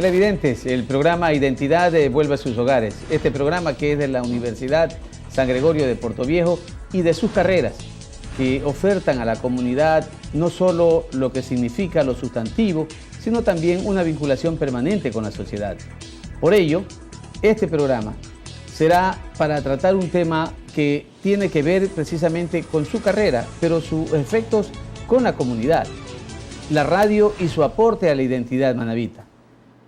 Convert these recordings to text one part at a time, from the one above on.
Televidentes, el programa Identidad vuelve a sus hogares. Este programa que es de la Universidad San Gregorio de Portoviejo y de sus carreras que ofertan a la comunidad no solo lo que significa lo sustantivo, sino también una vinculación permanente con la sociedad. Por ello, este programa será para tratar un tema que tiene que ver precisamente con su carrera, pero sus efectos con la comunidad, la radio y su aporte a la identidad manabita.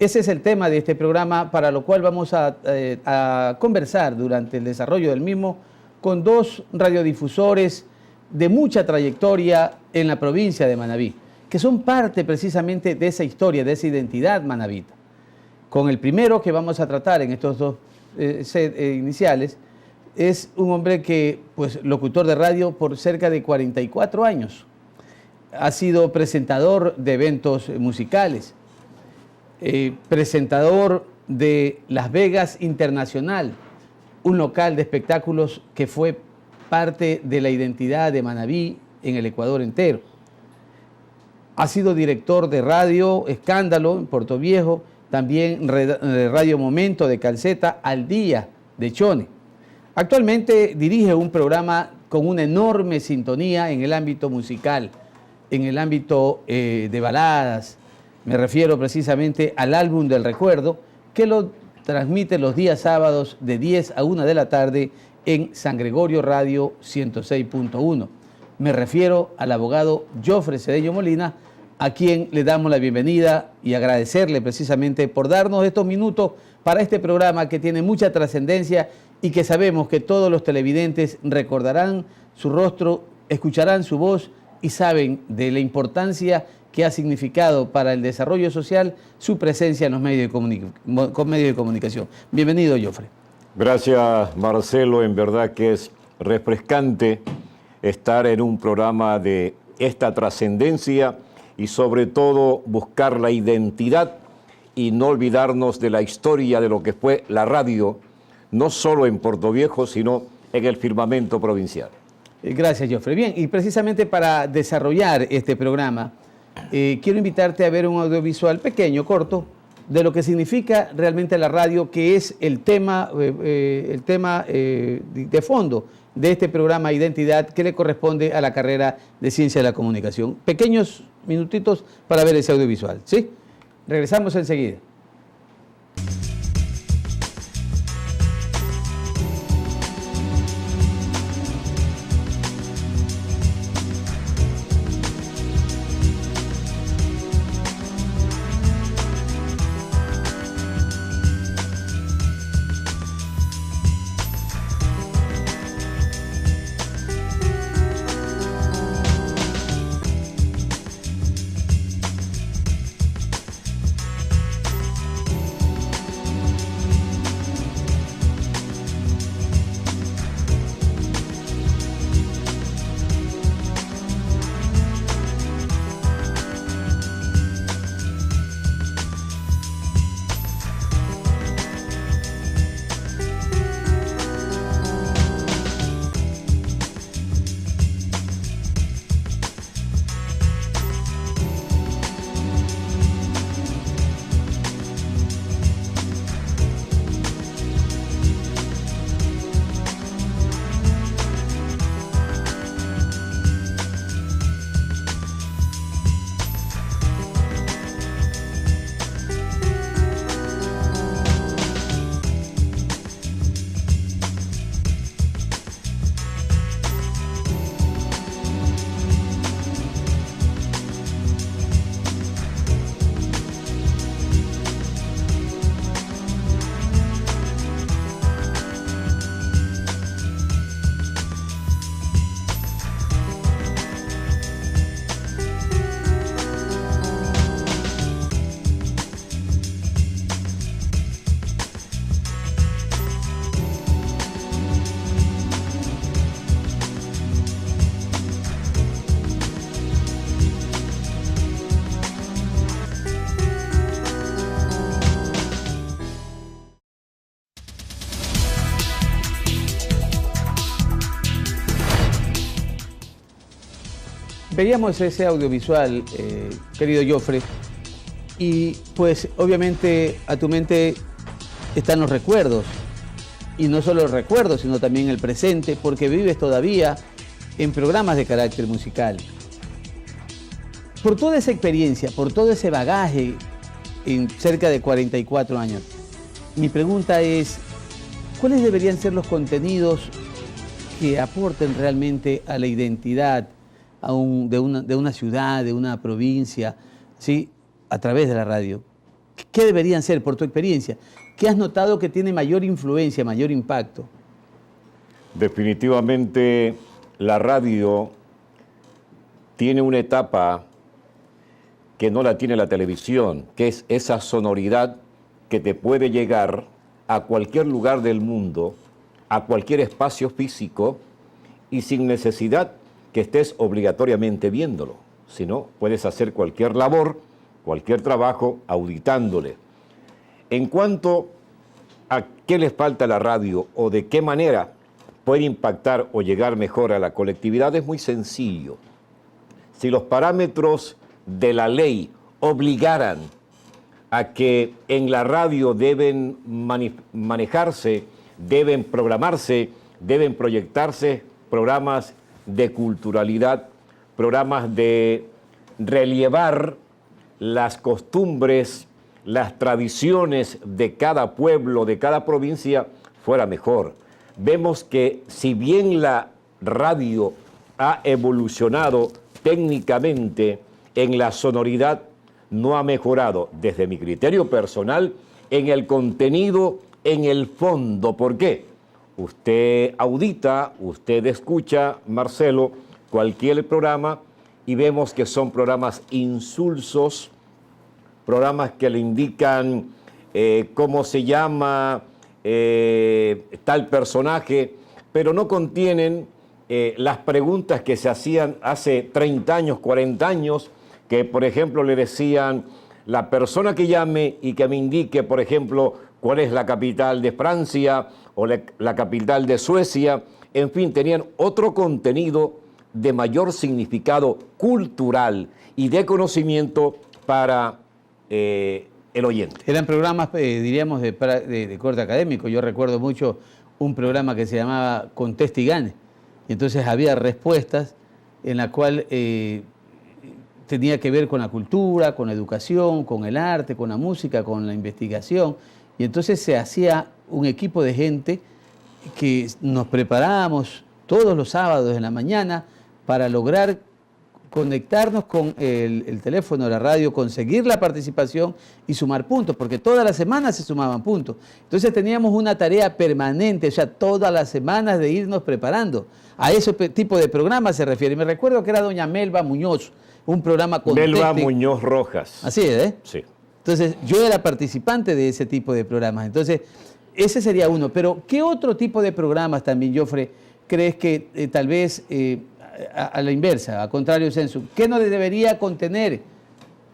Ese es el tema de este programa, para lo cual vamos a conversar durante el desarrollo del mismo con dos radiodifusores de mucha trayectoria en la provincia de Manabí, que son parte precisamente de esa historia, de esa identidad manabita. Con el primero que vamos a tratar en estos dos iniciales, es un hombre que, pues, locutor de radio por cerca de 44 años. Ha sido presentador de eventos musicales, presentador de Las Vegas Internacional, un local de espectáculos que fue parte de la identidad de Manabí en el Ecuador entero. Ha sido director de Radio Escándalo en Portoviejo, también Radio Momento de Calceta, Al Día de Chone. Actualmente dirige un programa con una enorme sintonía en el ámbito musical, en el ámbito de baladas. Me refiero precisamente al Álbum del Recuerdo, que lo transmite los días sábados de 10 a 1 de la tarde en San Gregorio Radio 106.1. Me refiero al abogado Jofre Cedeño Molina, a quien le damos la bienvenida y agradecerle precisamente por darnos estos minutos para este programa que tiene mucha trascendencia y que sabemos que todos los televidentes recordarán su rostro, escucharán su voz y saben de la importancia que ha significado para el desarrollo social su presencia en los medios de comunicación. Bienvenido, Jofre. Gracias, Marcelo. En verdad que es refrescante estar en un programa de esta trascendencia y sobre todo buscar la identidad y no olvidarnos de la historia de lo que fue la radio, no solo en Portoviejo, sino en el firmamento provincial. Gracias, Jofre. Bien, y precisamente para desarrollar este programa, quiero invitarte a ver un audiovisual pequeño, corto, de lo que significa realmente la radio, que es el tema de fondo de este programa Identidad, que le corresponde a la carrera de Ciencia de la Comunicación. Pequeños minutitos para ver ese audiovisual, ¿sí? Regresamos enseguida. Veíamos ese audiovisual, querido Jofre, Y pues obviamente a tu mente están los recuerdos. Y no solo los recuerdos, sino también el presente, porque vives todavía en programas de carácter musical. Por toda esa experiencia, por todo ese bagaje en cerca de 44 años, mi pregunta es, ¿cuáles deberían ser los contenidos que aporten realmente a la identidad de una ciudad, de una provincia, ¿sí?, a través de la radio? ¿Qué deberían ser, por tu experiencia? ¿Qué has notado que tiene mayor influencia, mayor impacto? Definitivamente la radio tiene una etapa que no la tiene la televisión, que es esa sonoridad que te puede llegar a cualquier lugar del mundo, a cualquier espacio físico y sin necesidad que estés obligatoriamente viéndolo, sino puedes hacer cualquier labor, cualquier trabajo auditándole. En cuanto a qué les falta a la radio o de qué manera puede impactar o llegar mejor a la colectividad, es muy sencillo. Si los parámetros de la ley obligaran a que en la radio deben manejarse, deben programarse, deben proyectarse programas de culturalidad, programas de relevar las costumbres, las tradiciones de cada pueblo, de cada provincia, fuera mejor. Vemos que si bien la radio ha evolucionado técnicamente, en la sonoridad no ha mejorado, desde mi criterio personal, en el contenido, en el fondo. ¿Por qué? Usted audita, usted escucha, Marcelo, cualquier programa y vemos que son programas insulsos, programas que le indican cómo se llama tal personaje, pero no contienen las preguntas que se hacían hace 30 años, 40 años, que por ejemplo le decían, la persona que llame y que me indique, por ejemplo, cuál es la capital de Francia o la capital de Suecia, en fin, tenían otro contenido de mayor significado cultural y de conocimiento para el oyente. Eran programas, diríamos, de corte académico. Yo recuerdo mucho un programa que se llamaba Conteste y Gane. Y entonces había respuestas en la cual tenía que ver con la cultura, con la educación, con el arte, con la música, con la investigación. Y entonces se hacía un equipo de gente que nos preparábamos todos los sábados en la mañana para lograr conectarnos con el teléfono, la radio, conseguir la participación y sumar puntos, porque todas las semanas se sumaban puntos. Entonces teníamos una tarea permanente, o sea, todas las semanas de irnos preparando. A ese tipo de programa se refiere. Me recuerdo que era doña Melba Muñoz, un programa con Melba Muñoz Rojas. Así es, ¿eh? Sí. Entonces, yo era participante de ese tipo de programas. Entonces, ese sería uno. Pero, ¿qué otro tipo de programas también, Jofre, crees que tal vez a la inversa, a contrario sensu, qué no debería contener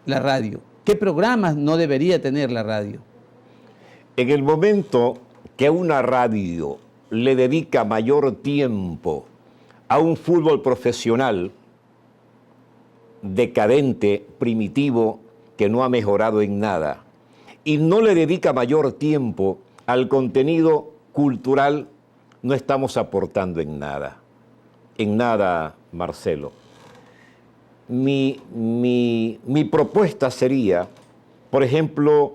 la radio? ¿Qué programas no debería tener la radio? En el momento que una radio le dedica mayor tiempo a un fútbol profesional decadente, primitivo, que no ha mejorado en nada, y no le dedica mayor tiempo al contenido cultural, no estamos aportando en nada, Marcelo. Mi propuesta sería, por ejemplo,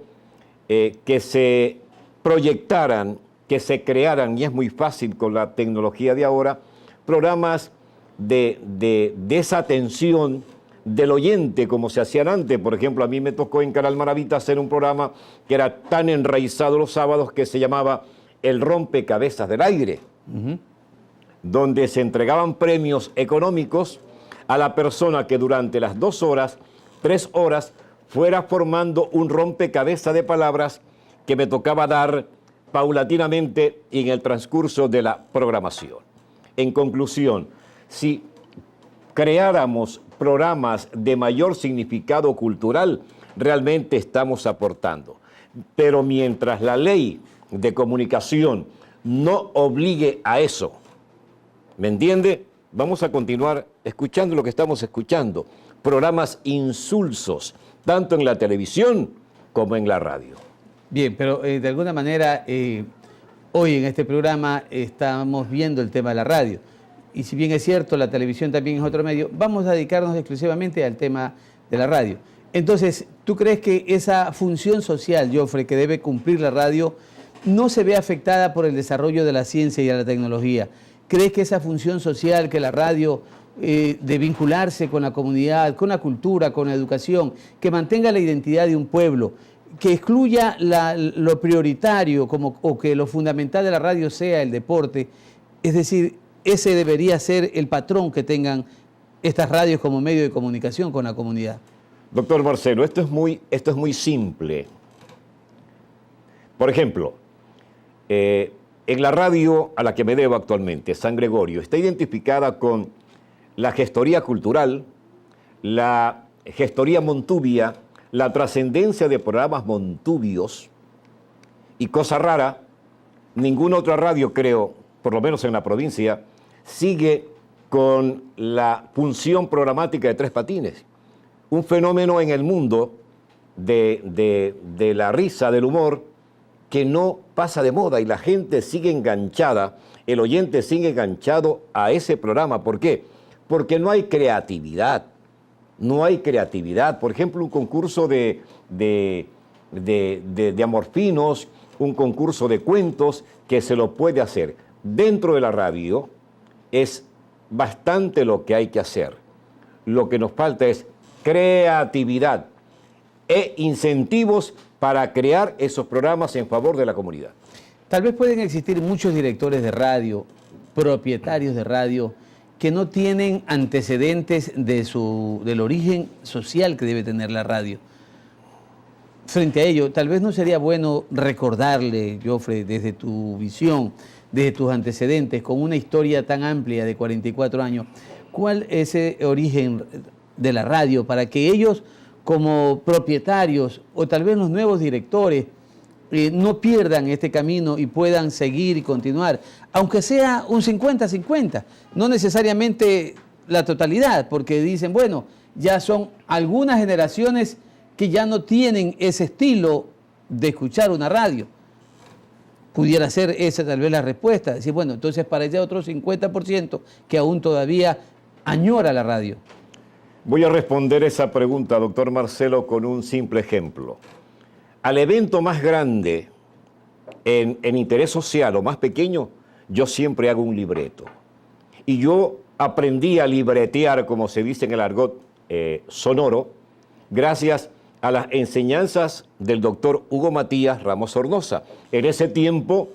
que se proyectaran, que se crearan, y es muy fácil con la tecnología de ahora, programas de esa atención del oyente, como se hacían antes. Por ejemplo, a mí me tocó en Canal Maravita hacer un programa que era tan enraizado los sábados que se llamaba El Rompecabezas del Aire, donde se entregaban premios económicos a la persona que durante las 2 horas, 3 horas, fuera formando un rompecabezas de palabras que me tocaba dar paulatinamente en el transcurso de la programación. En conclusión, si creáramos programas de mayor significado cultural, realmente estamos aportando. Pero mientras la ley de comunicación no obligue a eso, ¿me entiende? Vamos a continuar escuchando lo que estamos escuchando. Programas insulsos tanto en la televisión como en la radio. Bien, pero de alguna manera hoy en este programa estamos viendo el tema de la radio. Y si bien es cierto, la televisión también es otro medio, vamos a dedicarnos exclusivamente al tema de la radio. Entonces, ¿tú crees que esa función social, Jofre, que debe cumplir la radio, no se ve afectada por el desarrollo de la ciencia y de la tecnología? ¿Crees que esa función social, que la radio de vincularse con la comunidad, con la cultura, con la educación, que mantenga la identidad de un pueblo, que excluya lo prioritario o que lo fundamental de la radio sea el deporte? Es decir, ese debería ser el patrón que tengan estas radios como medio de comunicación con la comunidad. Doctor Marcelo, esto es muy simple. Por ejemplo, en la radio a la que me debo actualmente, San Gregorio, está identificada con la gestoría cultural, la gestoría montubia, la trascendencia de programas montubios, y cosa rara, ninguna otra radio, creo, por lo menos en la provincia, sigue con la función programática de Tres Patines. Un fenómeno en el mundo de la risa, del humor, que no pasa de moda y la gente sigue enganchada, el oyente sigue enganchado a ese programa. ¿Por qué? Porque no hay creatividad. No hay creatividad. Por ejemplo, un concurso de amorfinos, un concurso de cuentos que se lo puede hacer. Dentro de la radio es bastante lo que hay que hacer. Lo que nos falta es creatividad e incentivos para crear esos programas en favor de la comunidad. Tal vez pueden existir muchos directores de radio, propietarios de radio, que no tienen antecedentes del origen social que debe tener la radio. Frente a ello, tal vez no sería bueno recordarle, Jofre, desde tu visión, desde tus antecedentes, con una historia tan amplia de 44 años, cuál es ese origen de la radio para que ellos, como propietarios o tal vez los nuevos directores, no pierdan este camino y puedan seguir y continuar, aunque sea un 50-50, no necesariamente la totalidad, porque dicen, bueno, ya son algunas generaciones que ya no tienen ese estilo de escuchar una radio. Pudiera ser esa tal vez la respuesta, decir, bueno, entonces para allá otro 50% que aún todavía añora la radio. Voy a responder esa pregunta, doctor Marcelo, con un simple ejemplo. Al evento más grande en interés social o más pequeño, yo siempre hago un libreto. Y yo aprendí a libretear, como se dice en el argot sonoro, gracias a las enseñanzas del doctor Hugo Matías Ramos Sornosa. En ese tiempo,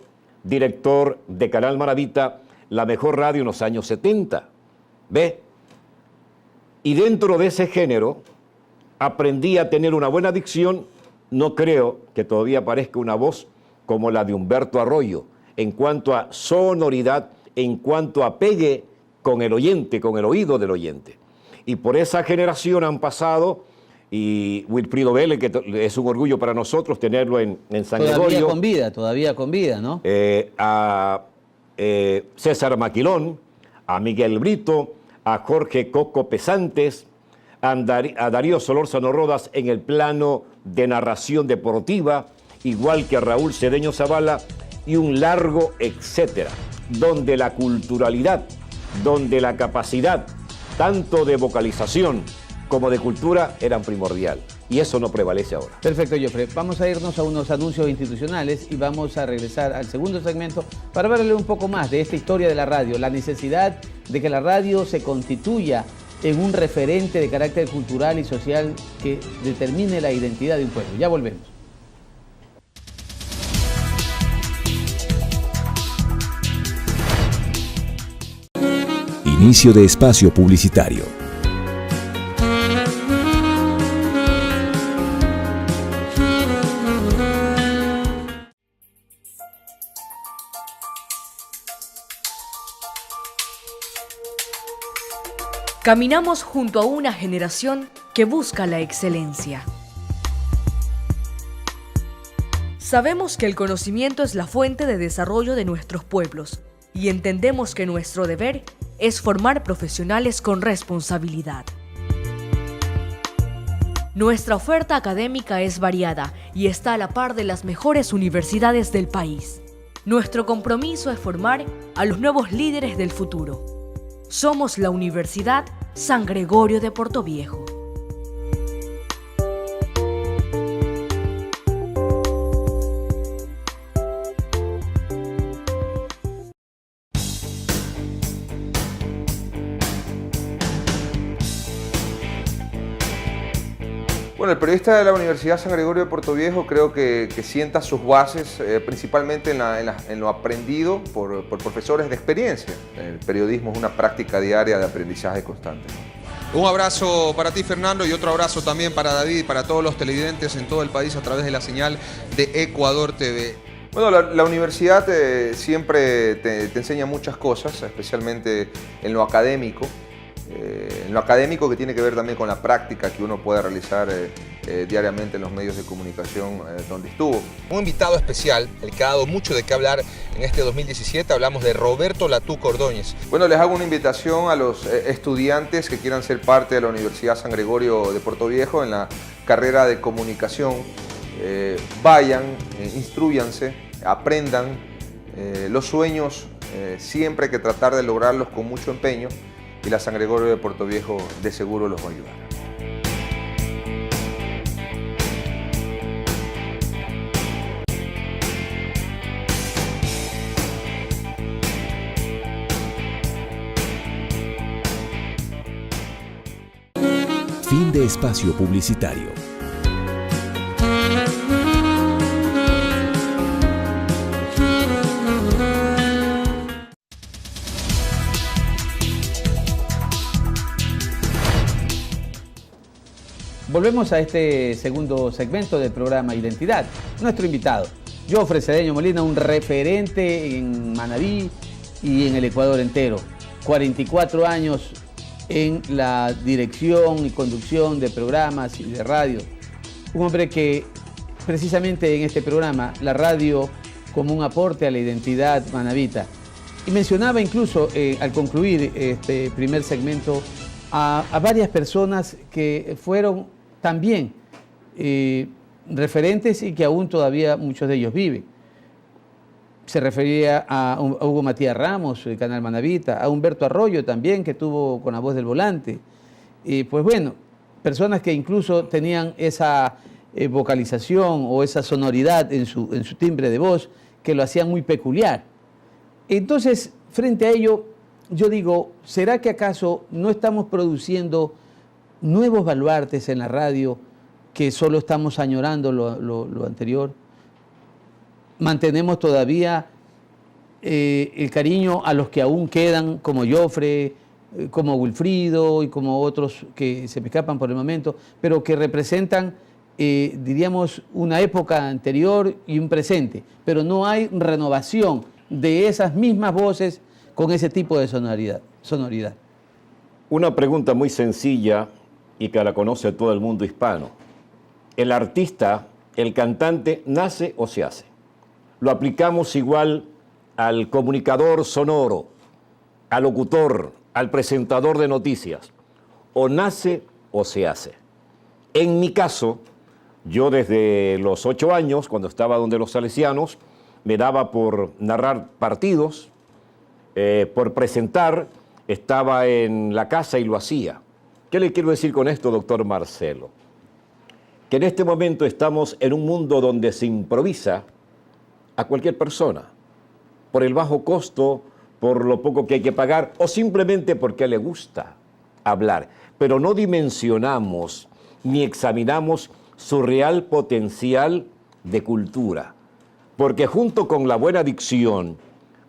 director de Canal Maravita, la mejor radio en los años 70. ¿Ve? Y dentro de ese género, aprendí a tener una buena dicción. No creo que todavía parezca una voz como la de Humberto Arroyo, en cuanto a sonoridad, en cuanto a pegue con el oyente, con el oído del oyente. Y por esa generación han pasado, y Wilfrido Vélez, que es un orgullo para nosotros tenerlo en San Gregorio. Todavía con vida, ¿no? A César Maquilón, a Miguel Brito, a Jorge Coco Pesantes, a Darío Solórzano Rodas en el plano de narración deportiva, igual que a Raúl Cedeño Zavala, y un largo etcétera, donde la culturalidad, donde la capacidad, tanto de vocalización como de cultura, eran primordial. Y eso no prevalece ahora. Perfecto, Jofre. Vamos a irnos a unos anuncios institucionales y vamos a regresar al segundo segmento para verle un poco más de esta historia de la radio, la necesidad de que la radio se constituya en un referente de carácter cultural y social que determine la identidad de un pueblo. Ya volvemos. Inicio de espacio publicitario. Caminamos junto a una generación que busca la excelencia. Sabemos que el conocimiento es la fuente de desarrollo de nuestros pueblos y entendemos que nuestro deber es formar profesionales con responsabilidad. Nuestra oferta académica es variada y está a la par de las mejores universidades del país. Nuestro compromiso es formar a los nuevos líderes del futuro. Somos la Universidad San Gregorio de Portoviejo. Bueno, el periodista de la Universidad San Gregorio de Portoviejo creo que sienta sus bases principalmente en lo aprendido por profesores de experiencia. El periodismo es una práctica diaria de aprendizaje constante. Un abrazo para ti, Fernando, y otro abrazo también para David y para todos los televidentes en todo el país a través de la señal de Ecuador TV. Bueno, la universidad siempre te enseña muchas cosas, especialmente en lo académico. Que tiene que ver también con la práctica que uno puede realizar diariamente en los medios de comunicación donde estuvo. Un invitado especial, el que ha dado mucho de qué hablar en este 2017, hablamos de Roberto Latuco Ordóñez. Bueno, les hago una invitación a los estudiantes que quieran ser parte de la Universidad San Gregorio de Portoviejo en la carrera de comunicación. Vayan, instrúyanse, aprendan. Los sueños siempre hay que tratar de lograrlos con mucho empeño. Y la San Gregorio de Portoviejo de seguro los va a ayudar. Fin de espacio publicitario. Volvemos a este segundo segmento del programa Identidad. Nuestro invitado, Jofre Cedeño Molina, un referente en Manabí y en el Ecuador entero. 44 años en la dirección y conducción de programas y de radio. Un hombre que precisamente en este programa, la radio como un aporte a la identidad manabita. Y mencionaba incluso al concluir este primer segmento a varias personas que fueron también referentes y que aún todavía muchos de ellos viven. Se refería a Hugo Matías Ramos, el canal Manabita, a Humberto Arroyo también, que tuvo con La Voz del Volante. Pues bueno, personas que incluso tenían esa vocalización o esa sonoridad en su timbre de voz que lo hacían muy peculiar. Entonces, frente a ello, yo digo, ¿será que acaso no estamos produciendo nuevos baluartes en la radio que solo estamos añorando lo anterior? ¿Mantenemos todavía el cariño a los que aún quedan, como Jofre, como Wilfrido y como otros que se me escapan por el momento, pero que representan, diríamos, una época anterior y un presente, pero no hay renovación de esas mismas voces con ese tipo de sonoridad? Una pregunta muy sencilla y que la conoce todo el mundo hispano. ¿El artista, el cantante, nace o se hace? Lo aplicamos igual al comunicador sonoro, al locutor, al presentador de noticias. O nace o se hace. En mi caso, yo desde los 8 años, cuando estaba donde los salesianos, me daba por narrar partidos, por presentar, estaba en la casa y lo hacía. ¿Qué le quiero decir con esto, doctor Marcelo? Que en este momento estamos en un mundo donde se improvisa a cualquier persona, por el bajo costo, por lo poco que hay que pagar, o simplemente porque le gusta hablar. Pero no dimensionamos ni examinamos su real potencial de cultura. Porque junto con la buena dicción,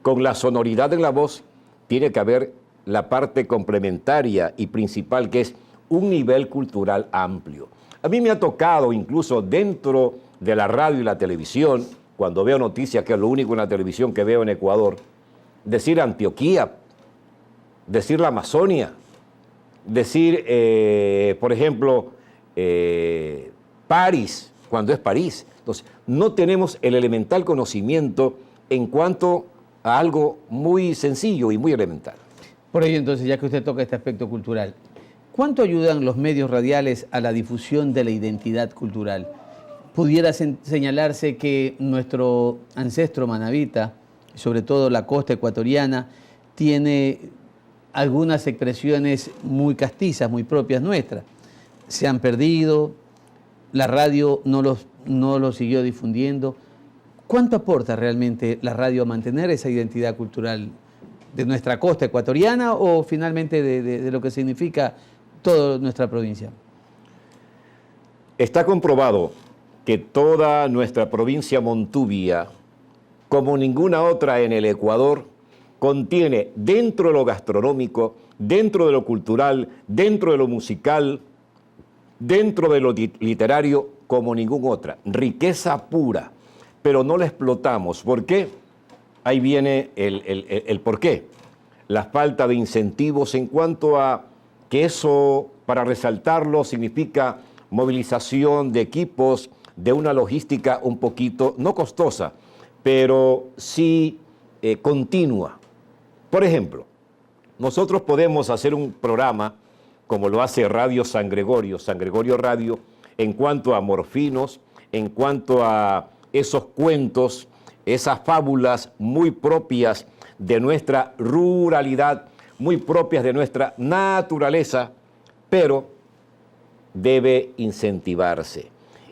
con la sonoridad en la voz, tiene que haber la parte complementaria y principal, que es un nivel cultural amplio. A mí me ha tocado, incluso dentro de la radio y la televisión, cuando veo noticias, que es lo único en la televisión que veo en Ecuador, decir Antioquía, decir la Amazonia, decir, por ejemplo, París, cuando es París. Entonces, no tenemos el elemental conocimiento en cuanto a algo muy sencillo y muy elemental. Por ello, entonces, ya que usted toca este aspecto cultural, ¿cuánto ayudan los medios radiales a la difusión de la identidad cultural? Pudiera señalarse que nuestro ancestro manabita, sobre todo la costa ecuatoriana, tiene algunas expresiones muy castizas, muy propias nuestras. Se han perdido, la radio no los siguió difundiendo. ¿Cuánto aporta realmente la radio a mantener esa identidad cultural de nuestra costa ecuatoriana o finalmente de lo que significa toda nuestra provincia? Está comprobado que toda nuestra provincia Montubia, como ninguna otra en el Ecuador, contiene dentro de lo gastronómico, dentro de lo cultural, dentro de lo musical, dentro de lo literario, como ninguna otra. Riqueza pura, pero no la explotamos. ¿Por qué? Ahí viene el por qué. La falta de incentivos en cuanto a que eso, para resaltarlo, significa movilización de equipos, de una logística un poquito, no costosa, pero sí continua. Por ejemplo, nosotros podemos hacer un programa, como lo hace Radio San Gregorio Radio, en cuanto a morfinos, en cuanto a esos cuentos, esas fábulas muy propias de nuestra ruralidad, muy propias de nuestra naturaleza, pero debe incentivarse.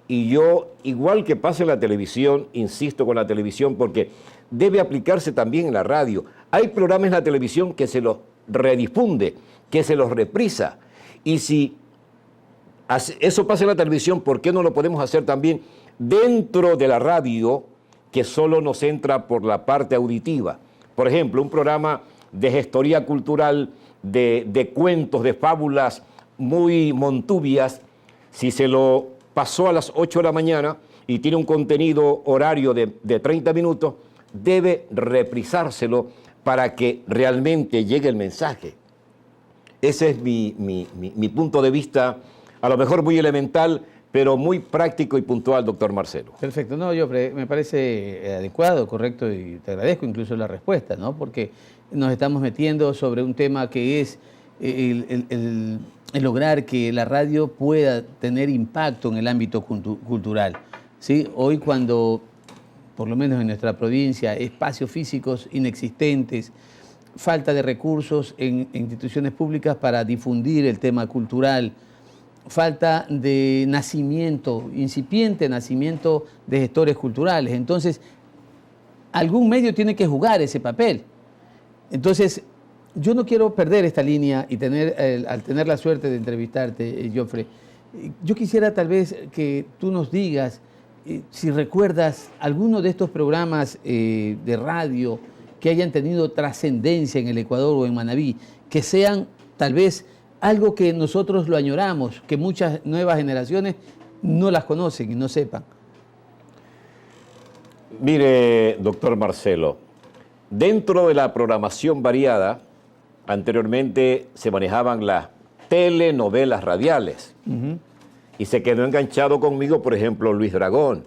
Y yo, igual que pasa en la televisión, insisto con la televisión porque debe aplicarse también en la radio. Hay programas en la televisión que se los redifunde, que se los reprisa. Y si eso pasa en la televisión, ¿por qué no lo podemos hacer también dentro de la radio, que solo nos entra por la parte auditiva? Por ejemplo, un programa de gestoría cultural, de cuentos, de fábulas muy montubias, si se lo pasó a las 8 de la mañana y tiene un contenido horario de 30 minutos, debe reprisárselo para que realmente llegue el mensaje. Ese es mi punto de vista, a lo mejor muy elemental, pero muy práctico y puntual, doctor Marcelo. Perfecto. No, Jofre, me parece adecuado, correcto, y te agradezco incluso la respuesta, ¿no? Porque nos estamos metiendo sobre un tema que es el lograr que la radio pueda tener impacto en el ámbito cultural, ¿sí? Hoy cuando, por lo menos en nuestra provincia, espacios físicos inexistentes, falta de recursos en instituciones públicas para difundir el tema cultural, falta de nacimiento, incipiente nacimiento de gestores culturales. Entonces, algún medio tiene que jugar ese papel. Entonces, yo no quiero perder esta línea y al tener la suerte de entrevistarte, Jofre, yo quisiera tal vez que tú nos digas si recuerdas alguno de estos programas de radio que hayan tenido trascendencia en el Ecuador o en Manabí, que sean tal vez algo que nosotros lo añoramos, que muchas nuevas generaciones no las conocen y no sepan. Mire, doctor Marcelo, dentro de la programación variada, anteriormente se manejaban las telenovelas radiales. Y se quedó enganchado conmigo, por ejemplo, Luis Dragón,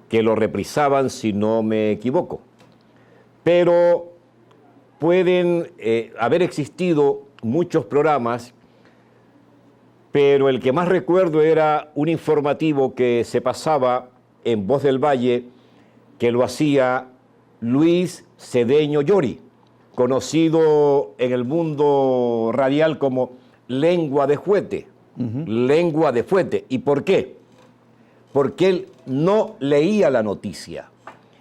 que lo reprisaban, si no me equivoco. Pero pueden haber existido muchos programas, pero el que más recuerdo era un informativo que se pasaba en Voz del Valle, que lo hacía Luis Cedeño Llori, conocido en el mundo radial como Lengua de Fuete. Lengua de Fuete. ¿Y por qué? Porque él no leía la noticia.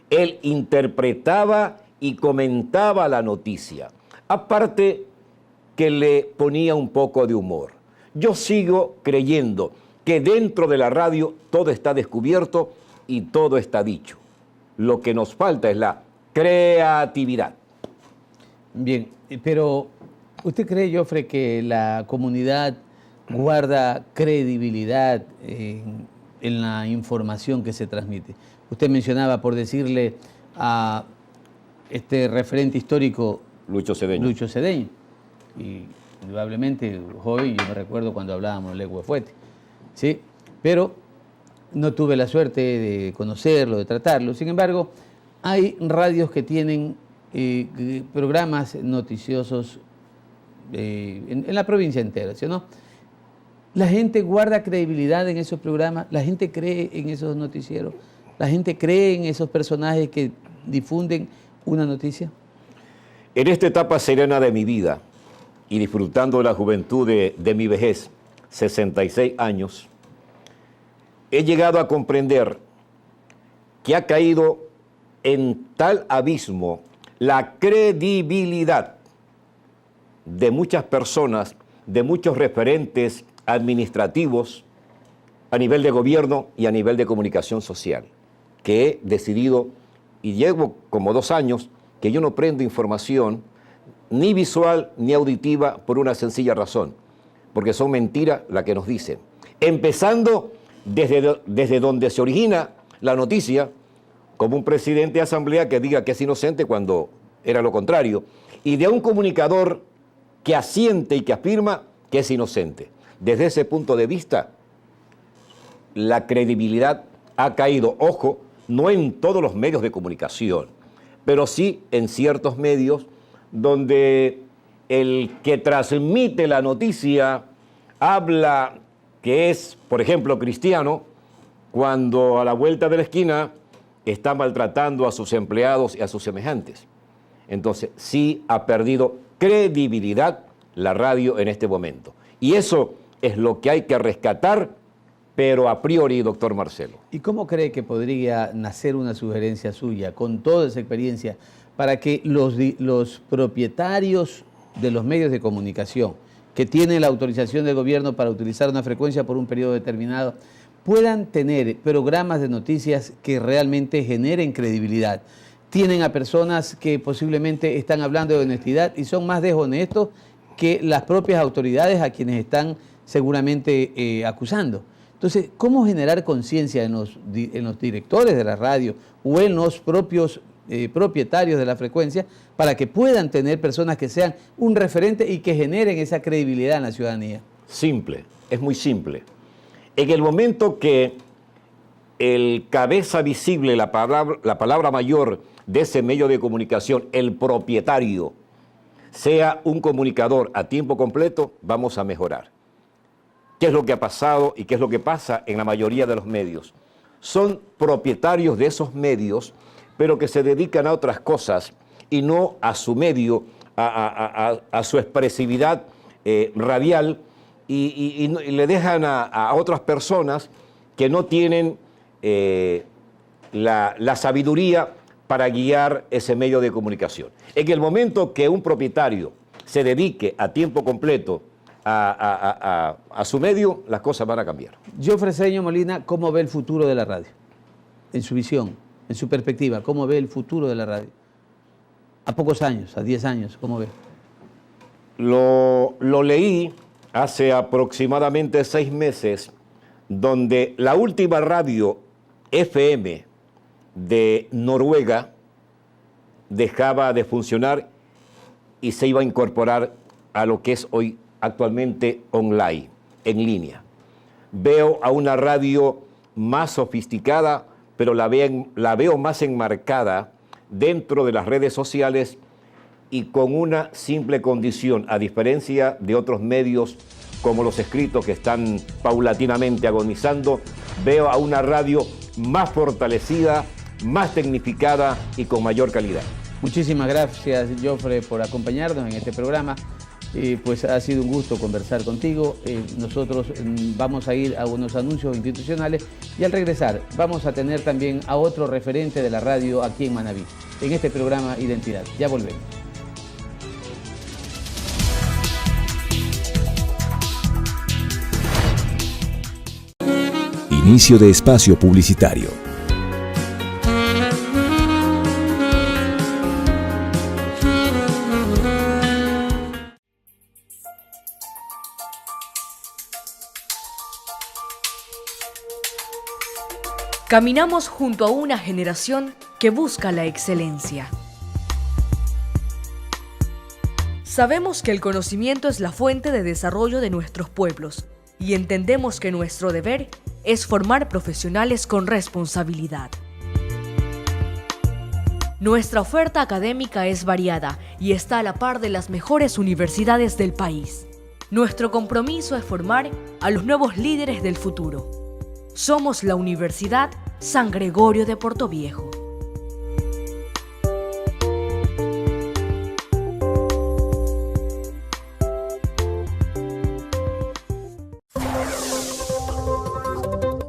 Él interpretaba y comentaba la noticia. Aparte que le ponía un poco de humor. Yo sigo creyendo que dentro de la radio todo está descubierto y todo está dicho. Lo que nos falta es la creatividad. Bien, pero ¿usted cree, Jofre, que la comunidad guarda credibilidad en la información que se transmite? Usted mencionaba, por decirle, a este referente histórico Lucho Cedeño. Y indudablemente hoy yo me recuerdo cuando hablábamos de Lengua de Fuete, ¿sí? Pero no tuve la suerte de conocerlo, de tratarlo. Sin embargo, hay radios que tienen programas noticiosos en la provincia entera, ¿sí o no? La gente guarda credibilidad en esos programas, la gente cree en esos noticieros, la gente cree en esos personajes que difunden una noticia. En esta etapa serena de mi vida y disfrutando de la juventud de mi vejez, 66 años, he llegado a comprender que ha caído en tal abismo la credibilidad de muchas personas, de muchos referentes administrativos a nivel de gobierno y a nivel de comunicación social, que he decidido, y llevo como 2 años, que yo no prendo información ni visual ni auditiva por una sencilla razón, porque son mentiras las que nos dicen. Empezando desde donde se origina la noticia, como un presidente de asamblea que diga que es inocente cuando era lo contrario, y de un comunicador que asiente y que afirma que es inocente. Desde ese punto de vista, la credibilidad ha caído, ojo, no en todos los medios de comunicación, pero sí en ciertos medios donde el que transmite la noticia habla que es, por ejemplo, cristiano, cuando a la vuelta de la esquina está maltratando a sus empleados y a sus semejantes. Entonces, sí ha perdido credibilidad la radio en este momento. Y eso es lo que hay que rescatar, pero a priori, doctor Marcelo. ¿Y cómo cree que podría nacer una sugerencia suya, con toda esa experiencia, para que los propietarios de los medios de comunicación, que tienen la autorización del gobierno para utilizar una frecuencia por un periodo determinado, puedan tener programas de noticias que realmente generen credibilidad? Tienen a personas que posiblemente están hablando de honestidad y son más deshonestos que las propias autoridades a quienes están seguramente acusando. Entonces, ¿cómo generar conciencia en los directores de la radio o en los propios propietarios de la frecuencia para que puedan tener personas que sean un referente y que generen esa credibilidad en la ciudadanía? Simple, es muy simple. En el momento que el cabeza visible, la palabra mayor de ese medio de comunicación, el propietario, sea un comunicador a tiempo completo, vamos a mejorar. ¿Qué es lo que ha pasado y qué es lo que pasa en la mayoría de los medios? Son propietarios de esos medios, pero que se dedican a otras cosas y no a su medio, a su expresividad radial, y le dejan a otras personas que no tienen la sabiduría para guiar ese medio de comunicación. En el momento que un propietario se dedique a tiempo completo a su medio, las cosas van a cambiar. Jofre Cedeño Molina, ¿cómo ve el futuro de la radio? En su visión, en su perspectiva, ¿cómo ve el futuro de la radio? A pocos años, a 10 años, ¿cómo ve? Lo leí hace aproximadamente 6 meses, donde la última radio FM de Noruega dejaba de funcionar y se iba a incorporar a lo que es hoy actualmente online, en línea. Veo a una radio más sofisticada, pero la veo más enmarcada dentro de las redes sociales y con una simple condición, a diferencia de otros medios como los escritos que están paulatinamente agonizando, veo a una radio más fortalecida, más tecnificada y con mayor calidad. Muchísimas gracias, Jofre, por acompañarnos en este programa. Pues ha sido un gusto conversar contigo. Nosotros vamos a ir a unos anuncios institucionales y al regresar vamos a tener también a otro referente de la radio aquí en Manabí, en este programa Identidad. Ya volvemos. Inicio de espacio publicitario. Caminamos junto a una generación que busca la excelencia. Sabemos que el conocimiento es la fuente de desarrollo de nuestros pueblos y entendemos que nuestro deber es formar profesionales con responsabilidad. Nuestra oferta académica es variada y está a la par de las mejores universidades del país. Nuestro compromiso es formar a los nuevos líderes del futuro. Somos la Universidad San Gregorio de Portoviejo.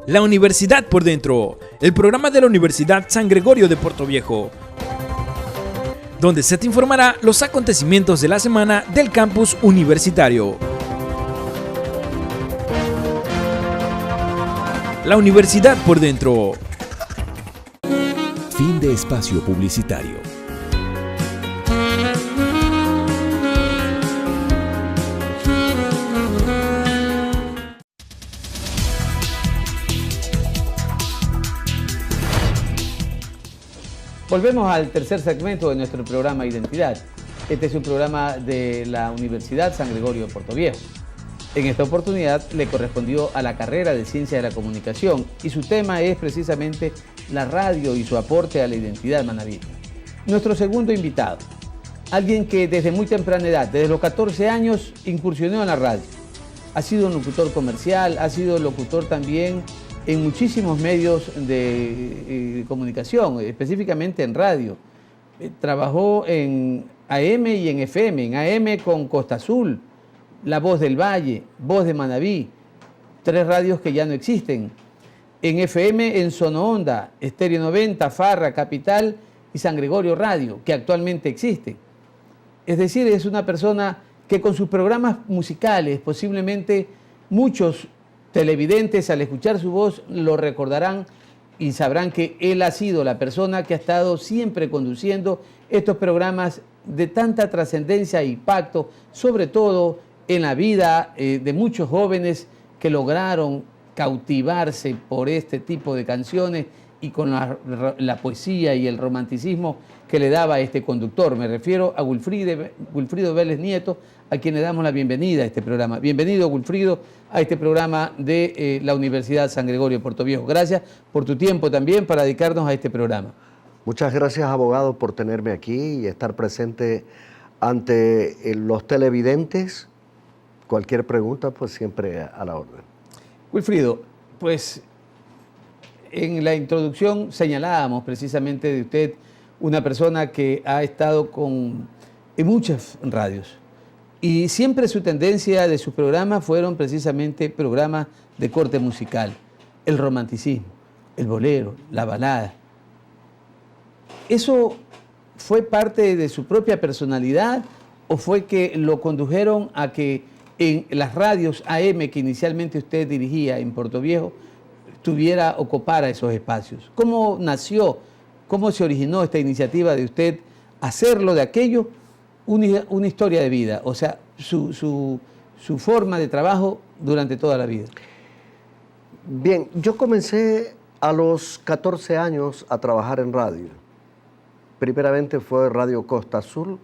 La Universidad por Dentro, el programa de la Universidad San Gregorio de Portoviejo, donde se te informará los acontecimientos de la semana del campus universitario. La Universidad por Dentro. Fin de espacio publicitario. Volvemos al tercer segmento de nuestro programa Identidad. Este es un programa de la Universidad San Gregorio de Portoviejo. En esta oportunidad le correspondió a la carrera de Ciencia de la Comunicación y su tema es precisamente la radio y su aporte a la identidad manaví. Nuestro segundo invitado, alguien que desde muy temprana edad, desde los 14 años, incursionó en la radio. Ha sido un locutor comercial, ha sido locutor también en muchísimos medios de comunicación, específicamente en radio. Trabajó en AM y en FM, en AM con Costa Azul, La Voz del Valle, Voz de Manabí, 3 radios que ya no existen. En FM en Sonoonda, Estéreo 90, Farra, Capital y San Gregorio Radio, que actualmente existe. Es decir, es una persona que con sus programas musicales, posiblemente muchos televidentes al escuchar su voz lo recordarán y sabrán que él ha sido la persona que ha estado siempre conduciendo estos programas de tanta trascendencia e impacto, sobre todo en la vida de muchos jóvenes que lograron cautivarse por este tipo de canciones y con la poesía y el romanticismo que le daba este conductor. Me refiero a Wilfrido Vélez Nieto, a quien le damos la bienvenida a este programa. Bienvenido, Wilfrido, a este programa de la Universidad San Gregorio de Portoviejo. Gracias por tu tiempo también para dedicarnos a este programa. Muchas gracias, abogado, por tenerme aquí y estar presente ante los televidentes. Cualquier pregunta, pues siempre a la orden. Wilfrido, pues en la introducción señalábamos precisamente de usted una persona que ha estado en muchas radios y siempre su tendencia de sus programas fueron precisamente programas de corte musical, el romanticismo, el bolero, la balada. ¿Eso fue parte de su propia personalidad o fue que lo condujeron a que en las radios AM que inicialmente usted dirigía en Portoviejo ocupara esos espacios? ¿Cómo nació, cómo se originó esta iniciativa de usted hacerlo de aquello una historia de vida? O sea, su forma de trabajo durante toda la vida. Bien, yo comencé a los 14 años a trabajar en radio. Primeramente fue Radio Costa Azul.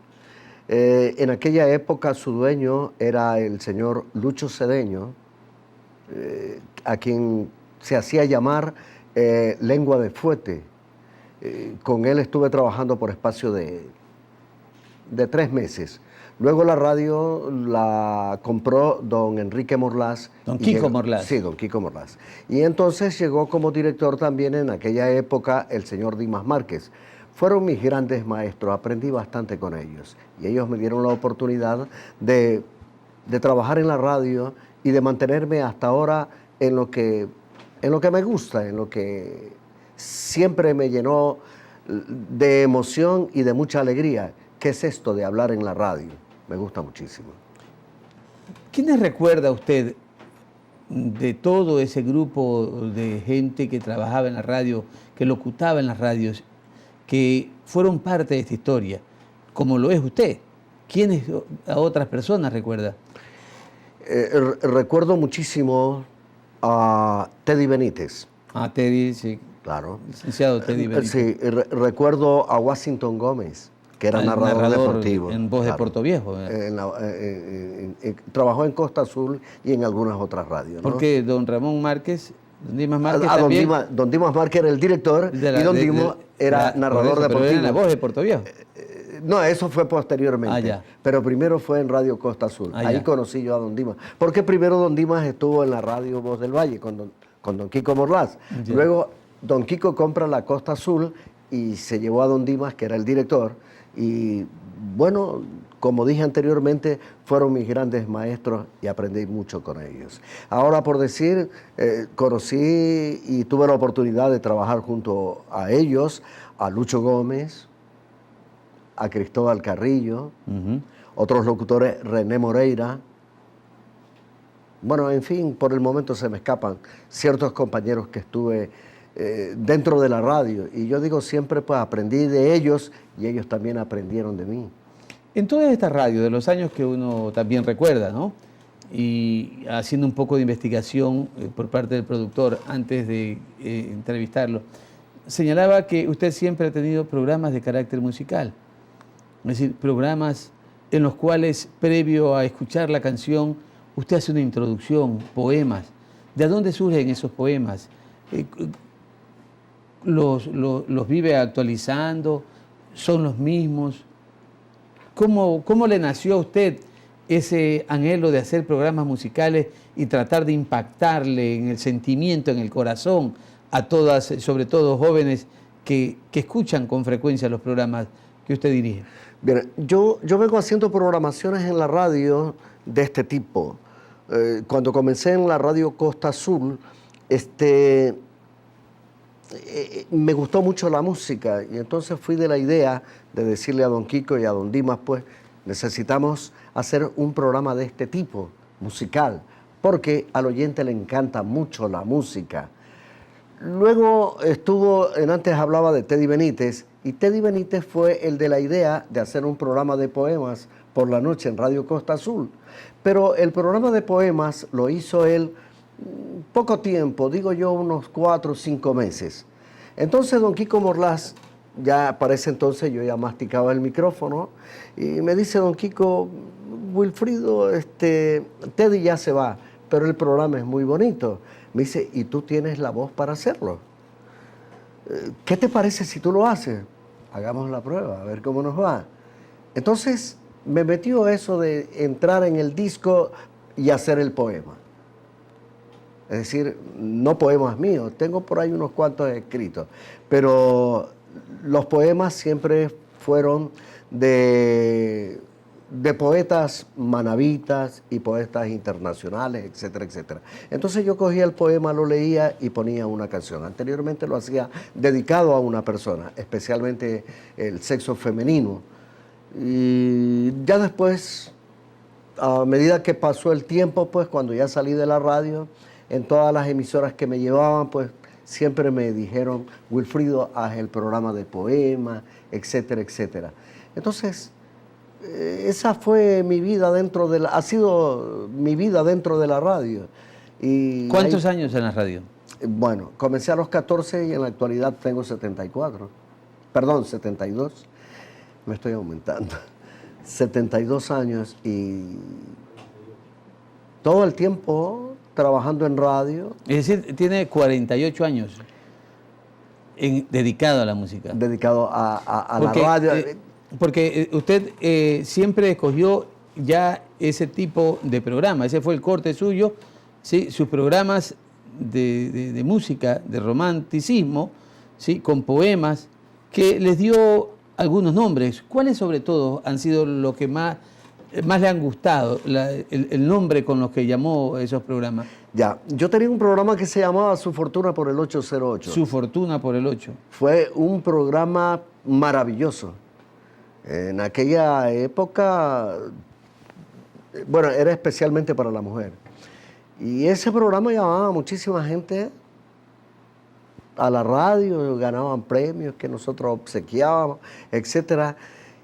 En aquella época su dueño era el señor Lucho Cedeño, a quien se hacía llamar Lengua de Fuete. Con él estuve trabajando por espacio de 3 meses. Luego la radio la compró don Enrique Morlás. Don Kiko Morlás. Sí, don Kiko Morlás. Y entonces llegó como director también en aquella época el señor Dimas Márquez. Fueron mis grandes maestros, aprendí bastante con ellos. Y ellos me dieron la oportunidad de trabajar en la radio y de mantenerme hasta ahora en lo que me gusta, en lo que siempre me llenó de emoción y de mucha alegría. ¿Qué es esto de hablar en la radio? Me gusta muchísimo. ¿Quiénes recuerda usted de todo ese grupo de gente que trabajaba en la radio, que locutaba en las radios, que fueron parte de esta historia, como lo es usted? ¿Quiénes a otras personas recuerda? Recuerdo muchísimo a Teddy Benítez. A Teddy, sí. Claro. Licenciado Teddy Benítez. Sí, recuerdo a Washington Gómez, que era narrador deportivo. En Voz de Portoviejo. Trabajó en Costa Azul y en algunas otras radios, ¿no? Porque don Ramón Márquez Don Dimas Márquez a también. Don Dimas Márquez era el director y Don Dimas era narrador por eso, deportivo. Pero era en la voz de Puerto Viejo. No, eso fue posteriormente. Ah, ya. Pero primero fue en Radio Costa Azul. Ah, Ahí ya. conocí yo a Don Dimas. Porque primero Don Dimas estuvo en la radio Voz del Valle con Don Kiko Morlás. Ya. Luego Don Kiko compra la Costa Azul y se llevó a Don Dimas, que era el director. Y bueno, como dije anteriormente, fueron mis grandes maestros y aprendí mucho con ellos. Ahora, por decir, conocí y tuve la oportunidad de trabajar junto a ellos, a Lucho Gómez, a Cristóbal Carrillo, otros locutores, René Moreira. Bueno, en fin, por el momento se me escapan ciertos compañeros que estuve dentro de la radio. Y yo digo siempre, pues aprendí de ellos y ellos también aprendieron de mí. En todas estas radios, de los años que uno también recuerda, ¿no? Y haciendo un poco de investigación por parte del productor antes de entrevistarlo, señalaba que usted siempre ha tenido programas de carácter musical. Es decir, programas en los cuales, previo a escuchar la canción, usted hace una introducción, poemas. ¿De dónde surgen esos poemas? ¿Los vive actualizando? ¿Son los mismos? ¿Cómo le nació a usted ese anhelo de hacer programas musicales y tratar de impactarle en el sentimiento, en el corazón, a todas, sobre todo jóvenes que escuchan con frecuencia los programas que usted dirige? Bien, yo vengo haciendo programaciones en la radio de este tipo. Cuando comencé en la radio Costa Azul, me gustó mucho la música y entonces fui de la idea de decirle a Don Kiko y a Don Dimas, pues necesitamos hacer un programa de este tipo, musical, porque al oyente le encanta mucho la música. Luego antes hablaba de Teddy Benítez, y Teddy Benítez fue el de la idea de hacer un programa de poemas por la noche en Radio Costa Azul. Pero el programa de poemas lo hizo él poco tiempo, digo yo unos 4 o 5 meses. Entonces don Kiko Morlás, ya para ese entonces yo ya masticaba el micrófono, y me dice don Kiko, Wilfrido, Teddy ya se va, pero el programa es muy bonito. Me dice, ¿y tú tienes la voz para hacerlo? ¿Qué te parece si tú lo haces? Hagamos la prueba, a ver cómo nos va. Entonces me metió eso de entrar en el disco y hacer el poema. Es decir, no poemas míos, tengo por ahí unos cuantos escritos, pero los poemas siempre fueron de poetas manavitas y poetas internacionales, etcétera, etcétera. Entonces yo cogía el poema, lo leía y ponía una canción. Anteriormente lo hacía dedicado a una persona, especialmente el sexo femenino. Y ya después, a medida que pasó el tiempo, pues cuando ya salí de la radio, en todas las emisoras que me llevaban, pues siempre me dijeron, Wilfrido, haz el programa de poemas, etcétera, etcétera. Entonces, esa fue mi vida ha sido mi vida dentro de la radio. Y ¿Cuántos años en la radio? Bueno, comencé a los 14 y en la actualidad tengo 72. Me estoy aumentando. 72 años y todo el tiempo trabajando en radio. Es decir, tiene 48 años dedicado a la música. Dedicado a la radio. Porque usted siempre escogió ya ese tipo de programa, ese fue el corte suyo, ¿sí? Sus programas de música, de romanticismo, ¿sí? Con poemas, que les dio algunos nombres. ¿Cuáles sobre todo han sido lo que más le han gustado, el nombre con los que llamó esos programas? Ya, yo tenía un programa que se llamaba Su Fortuna por el 808. Su Fortuna por el 8. Fue un programa maravilloso. En aquella época, bueno, era especialmente para la mujer. Y ese programa llamaba a muchísima gente a la radio, ganaban premios que nosotros obsequiábamos, etc.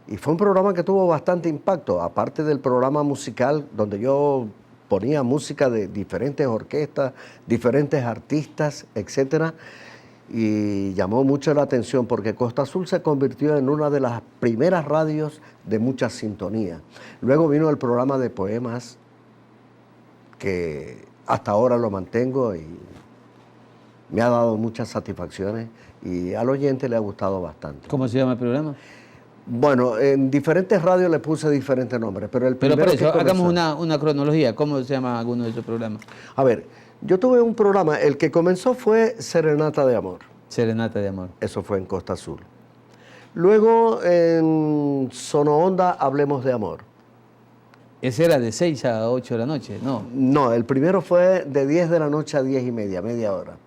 Y fue un programa que tuvo bastante impacto, aparte del programa musical, donde yo ponía música de diferentes orquestas, diferentes artistas, etc. Y llamó mucho la atención porque Costa Azul se convirtió en una de las primeras radios de mucha sintonía. Luego vino el programa de poemas, que hasta ahora lo mantengo y me ha dado muchas satisfacciones y al oyente le ha gustado bastante. ¿Cómo se llama el programa? Bueno, en diferentes radios le puse diferentes nombres, pero el Pero primero por eso, que comenzó, hagamos una cronología. ¿Cómo se llama alguno de esos programas? A ver, yo tuve un programa, el que comenzó fue Serenata de Amor. Serenata de Amor. Eso fue en Costa Azul. Luego en Sono Onda, Hablemos de Amor. Ese era de 6 a 8 de la noche, ¿no? No, el primero fue de 10 de la noche a 10:30, media hora.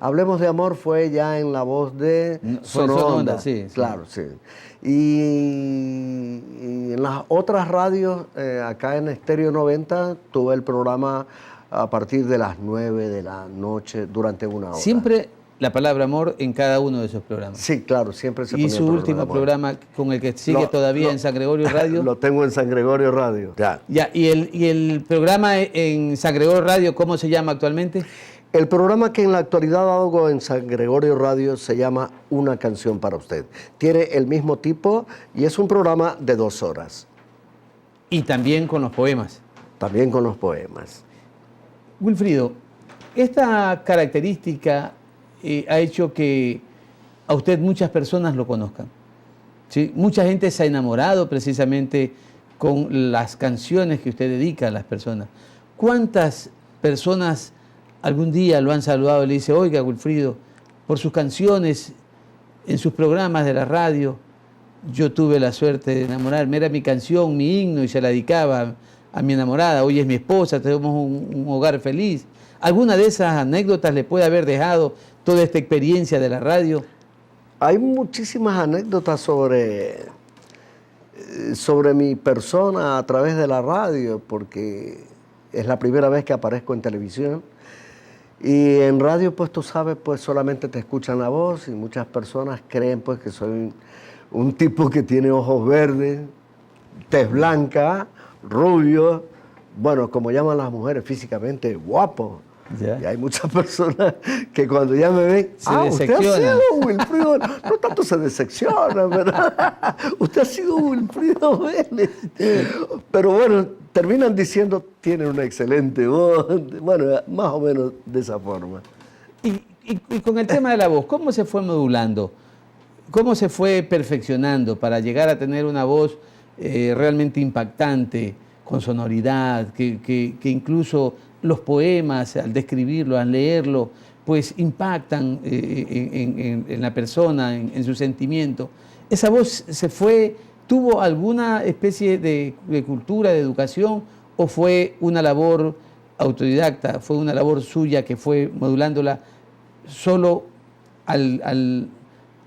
Hablemos de Amor fue ya en la voz de Fue Sono Sono Onda. Onda, sí. Claro, sí. Y en las otras radios, acá en Estéreo 90, tuve el programa a partir de las 9 de la noche durante una hora. Siempre la palabra amor en cada uno de esos programas. Sí, claro, siempre se Y ponía su el programa de último amor. programa con el que sigue todavía en San Gregorio Radio. Lo tengo en San Gregorio Radio. Ya. Ya, ¿y el programa en San Gregorio Radio cómo se llama actualmente? El programa que en la actualidad hago en San Gregorio Radio se llama Una Canción para Usted. Tiene el mismo tipo y es un programa de 2 horas. Y también con los poemas. También con los poemas. Wilfrido, esta característica ha hecho que a usted muchas personas lo conozcan. ¿Sí? Mucha gente se ha enamorado precisamente con las canciones que usted dedica a las personas. ¿Cuántas personas algún día lo han saludado y le dice, oiga, Wilfrido, por sus canciones, en sus programas de la radio, yo tuve la suerte de enamorarme, era mi canción, mi himno, y se la dedicaba a mi enamorada, hoy es mi esposa, tenemos un hogar feliz? ¿Alguna de esas anécdotas le puede haber dejado toda esta experiencia de la radio? Hay muchísimas anécdotas sobre mi persona a través de la radio, porque es la primera vez que aparezco en televisión. Y en radio, pues tú sabes, pues solamente te escuchan la voz y muchas personas creen pues que soy un tipo que tiene ojos verdes, tez blanca, rubio, bueno, como llaman las mujeres físicamente, guapo. Ya. Y hay muchas personas que cuando ya me ven, usted ha decepcionan. sido Wilfrido, no tanto se decepcionan, ¿verdad? Usted ha sido Wilfrido Vélez. Pero bueno, terminan diciendo, tiene una excelente voz, bueno, más o menos de esa forma. Y con el tema de la voz, ¿cómo se fue modulando? ¿Cómo se fue perfeccionando para llegar a tener una voz realmente impactante, con sonoridad, que incluso los poemas, al describirlo, al leerlo, pues impactan en la persona, en su sentimiento? ¿Esa voz tuvo alguna especie de cultura, de educación, o fue una labor autodidacta, fue una labor suya que fue modulándola solo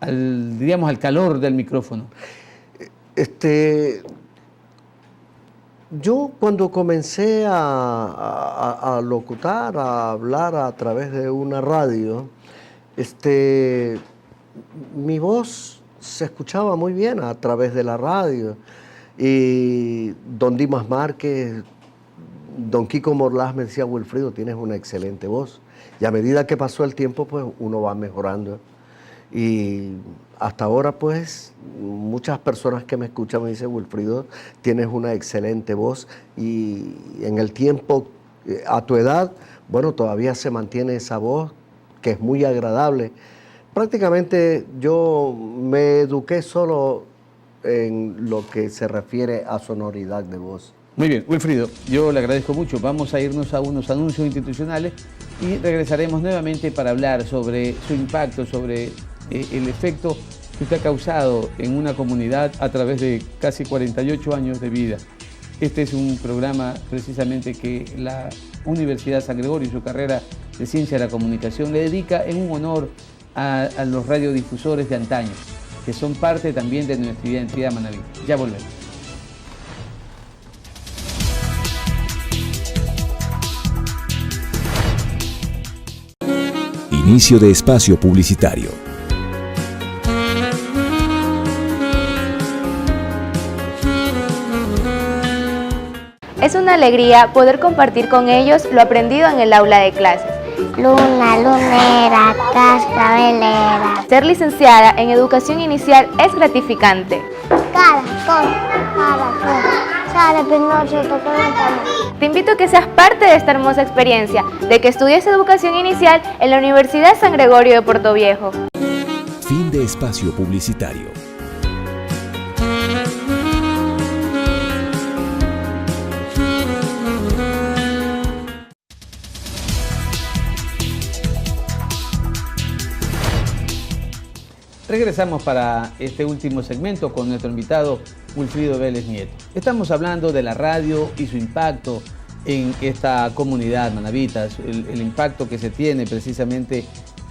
digamos, al calor del micrófono? Yo cuando comencé a locutar, a hablar a través de una radio, mi voz se escuchaba muy bien a través de la radio. Y don Dimas Márquez, don Kiko Morlás me decía, Wilfrido, tienes una excelente voz. Y a medida que pasó el tiempo, pues uno va mejorando. Y hasta ahora, pues, muchas personas que me escuchan me dicen, Wilfrido, tienes una excelente voz. Y en el tiempo, a tu edad, bueno, todavía se mantiene esa voz, que es muy agradable. Prácticamente yo me eduqué solo en lo que se refiere a sonoridad de voz. Muy bien, Wilfrido, yo le agradezco mucho. Vamos a irnos a unos anuncios institucionales y regresaremos nuevamente para hablar sobre su impacto, sobre el efecto que usted ha causado en una comunidad a través de casi 48 años de vida. Este es un programa precisamente que la Universidad San Gregorio y su carrera de Ciencia de la Comunicación le dedica en un honor a los radiodifusores de antaño, que son parte también de nuestra identidad manabí. Ya volvemos. Inicio de espacio publicitario. Es una alegría poder compartir con ellos lo aprendido en el aula de clases. Luna, lunera, cascabelera. Ser licenciada en educación inicial es gratificante. Caracol, caracol. Sale Pinocho, tocando. Te invito a que seas parte de esta hermosa experiencia, de que estudies educación inicial en la Universidad San Gregorio de Puerto Viejo. Fin de espacio publicitario. Regresamos para este último segmento con nuestro invitado Wilfrido Vélez Nieto. Estamos hablando de la radio y su impacto en esta comunidad manavitas, el impacto que se tiene precisamente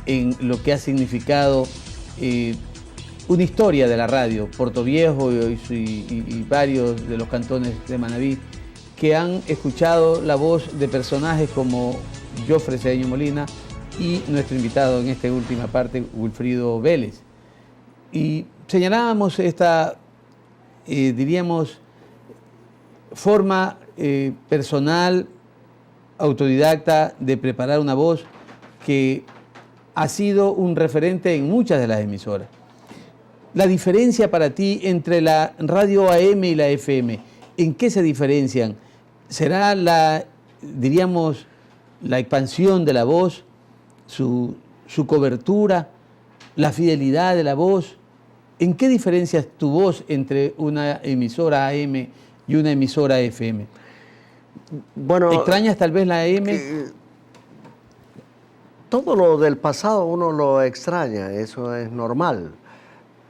en lo que ha significado una historia de la radio, Puerto Viejo y varios de los cantones de Manabí, que han escuchado la voz de personajes como Jofre Cedeño Molina y nuestro invitado en esta última parte, Wilfrido Vélez. Y señalábamos esta, diríamos, forma personal, autodidacta de preparar una voz que ha sido un referente en muchas de las emisoras. La diferencia para ti entre la radio AM y la FM, ¿en qué se diferencian? ¿Será la, diríamos, la expansión de la voz, su cobertura, la fidelidad de la voz? ¿En qué diferencias tu voz entre una emisora AM y una emisora FM? Bueno, ¿extrañas tal vez la AM? Todo lo del pasado uno lo extraña, eso es normal.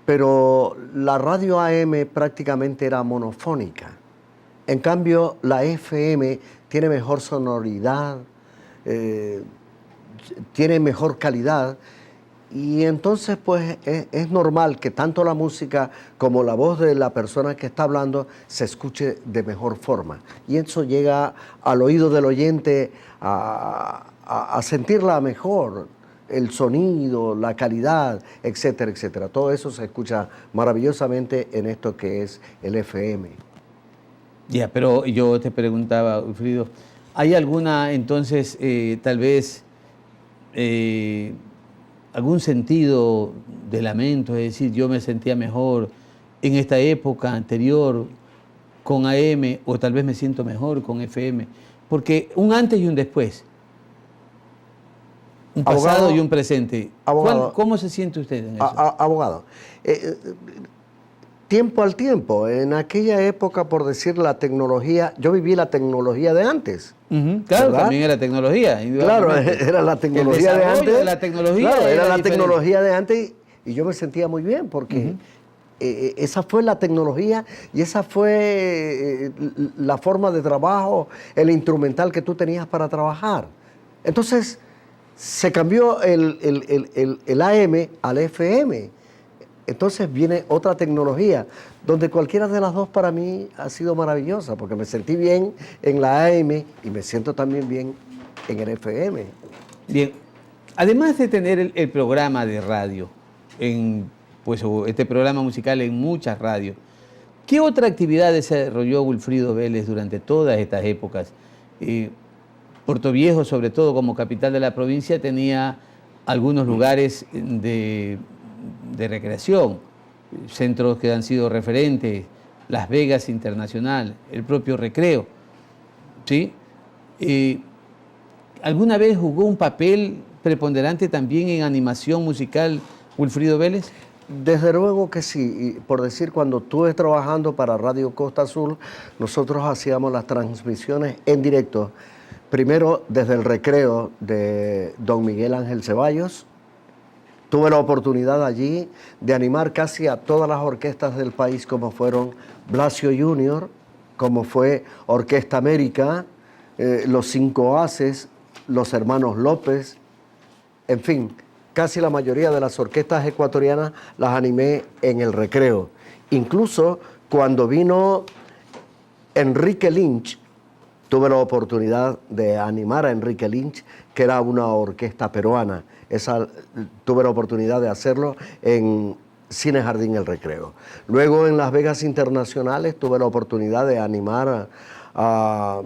Pero la radio AM prácticamente era monofónica. En cambio, la FM tiene mejor sonoridad, tiene mejor calidad. Y entonces, pues, es normal que tanto la música como la voz de la persona que está hablando se escuche de mejor forma. Y eso llega al oído del oyente a sentirla mejor, el sonido, la calidad, etcétera, etcétera. Todo eso se escucha maravillosamente en esto que es el FM. Ya, pero yo te preguntaba, Wilfrido, ¿hay alguna, entonces, tal vez... algún sentido de lamento, es decir, yo me sentía mejor en esta época anterior con AM o tal vez me siento mejor con FM? Porque un antes y un después, un pasado y un presente. ¿Cómo se siente usted en eso? Abogado, tiempo al tiempo. En aquella época, por decir la tecnología, yo viví la tecnología de antes. Claro, ¿verdad? También era tecnología. Claro, era la tecnología de antes. De la tecnología claro, era la diferente. tecnología de antes y yo me sentía muy bien porque esa fue la tecnología y esa fue la forma de trabajo, el instrumental que tú tenías para trabajar. Entonces, se cambió el AM al FM. Entonces viene otra tecnología, donde cualquiera de las dos para mí ha sido maravillosa, porque me sentí bien en la AM y me siento también bien en el FM. Bien, además de tener el programa de radio, pues este programa musical en muchas radios, ¿qué otra actividad desarrolló Wilfrido Vélez durante todas estas épocas? Puerto Viejo, sobre todo como capital de la provincia, tenía algunos lugares de recreación, centros que han sido referentes, Las Vegas Internacional, el propio Recreo, ¿sí? ¿Alguna vez jugó un papel preponderante también en animación musical Wilfrido Vélez? Desde luego que sí. Y por decir, cuando estuve trabajando para Radio Costa Azul, nosotros hacíamos las transmisiones en directo, primero desde el Recreo de don Miguel Ángel Ceballos. Tuve la oportunidad allí de animar casi a todas las orquestas del país, como fueron Blasio Junior, como fue Orquesta América, Los Cinco Haces, Los Hermanos López, en fin, casi la mayoría de las orquestas ecuatorianas las animé en el Recreo. Incluso cuando vino Enrique Lynch, tuve la oportunidad de animar a Enrique Lynch, que era una orquesta peruana. Tuve la oportunidad de hacerlo en Cine Jardín El Recreo. Luego en Las Vegas Internacionales tuve la oportunidad de animar a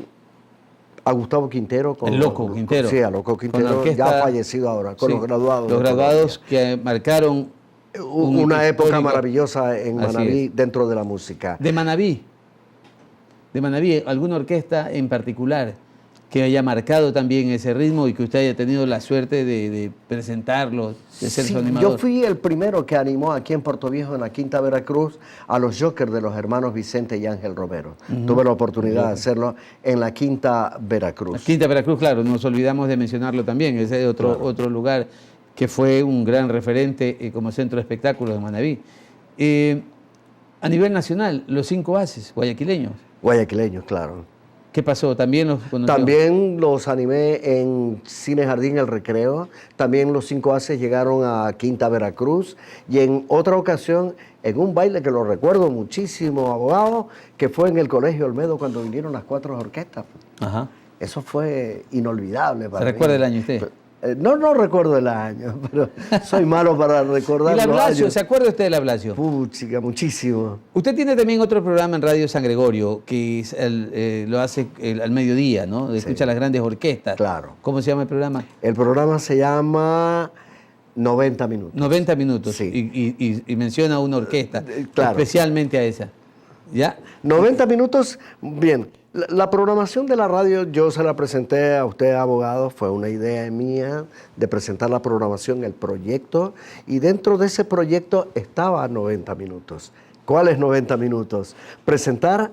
Gustavo Quintero. El Loco Quintero. Sí, a Loco Quintero, ya fallecido ahora, con sí, los graduados. Los graduados que marcaron una época histórico. maravillosa en Manabí, dentro de la música. De Manabí. de Manabí, alguna orquesta en particular que haya marcado también ese ritmo y que usted haya tenido la suerte de presentarlo, de ser su animador. Yo fui el primero que animó aquí en Puerto Viejo, en la Quinta Veracruz, a los Jokers de los hermanos Vicente y Ángel Romero. Tuve la oportunidad de hacerlo en la Quinta Veracruz. La Quinta Veracruz, claro, nos olvidamos de mencionarlo también, ese es otro lugar que fue un gran referente como centro de espectáculos de Manabí. A nivel nacional, los 5 Haces guayaquileños. Guayaquileños, claro. ¿Qué pasó? ¿También los conoció? También los animé en Cine Jardín El Recreo. También los 5 Haces llegaron a Quinta Veracruz. Y en otra ocasión, en un baile que lo recuerdo muchísimo, abogado, que fue en el Colegio Olmedo cuando vinieron las 4 orquestas. Ajá. Eso fue inolvidable para mí. ¿Recuerda el año usted? No recuerdo el año, pero soy malo para recordar ¿Y el los Ablacio? años. ¿Se acuerda usted del Ablacio? Puchica, muchísimo. Usted tiene también otro programa en Radio San Gregorio que lo hace al mediodía, ¿no? Escucha las grandes orquestas. Claro. ¿Cómo se llama el programa? El programa se llama 90 minutos. 90 minutos. Sí. Y menciona una orquesta, claro. especialmente a esa. ¿Ya? 90 minutos, bien. La programación de la radio, yo se la presenté a usted, abogado, fue una idea mía de presentar la programación, el proyecto, y dentro de ese proyecto estaba 90 minutos. ¿Cuáles 90 minutos? Presentar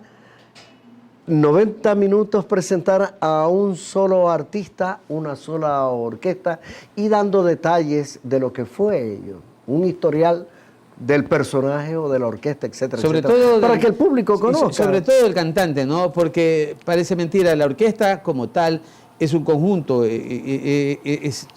90 minutos, presentar a un solo artista, una sola orquesta, y dando detalles de lo que fue ello, un historial del personaje o de la orquesta, etcétera, sobre etcétera, todo para que el público conozca. Sobre todo el cantante, ¿no? Porque parece mentira, la orquesta como tal es un conjunto,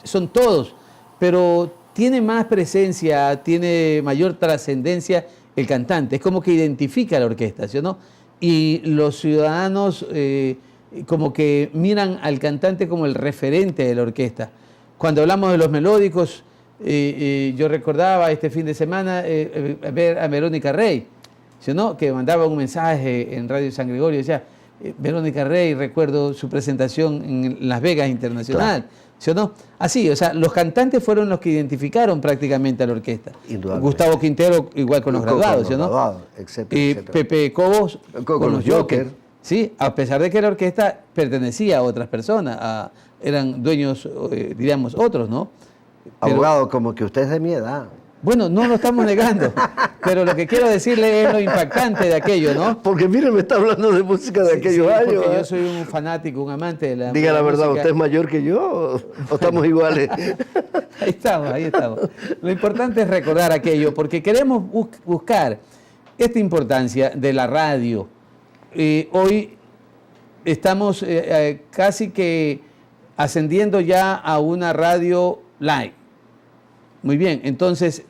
son todos, pero tiene más presencia, tiene mayor trascendencia el cantante, es como que identifica a la orquesta, ¿sí o no? Y los ciudadanos como que miran al cantante como el referente de la orquesta. Cuando hablamos de los melódicos, yo recordaba este fin de semana ver a Verónica Rey, ¿sí o no? Que mandaba un mensaje en Radio San Gregorio, decía, Verónica Rey, recuerdo su presentación en Las Vegas Internacional, claro. ¿Sí o no? Así, o sea, los cantantes fueron los que identificaron prácticamente a la orquesta. Gustavo Quintero igual con los graduados, ¿sí o no? Etcétera. Pepe Cobos con los Jokers. Sí, a pesar de que la orquesta pertenecía a otras personas, eran dueños, diríamos, otros, ¿no? Abogado, como que usted es de mi edad. Bueno, no lo estamos negando, pero lo que quiero decirle es lo impactante de aquello, ¿no? Porque mire, me está hablando de música de aquellos años. Porque yo soy un fanático, un amante de la Diga la verdad, música. ¿Usted es mayor que yo o estamos iguales? Ahí estamos. Lo importante es recordar aquello, porque queremos buscar esta importancia de la radio. Hoy estamos casi que ascendiendo ya a una radio live. Muy bien, entonces,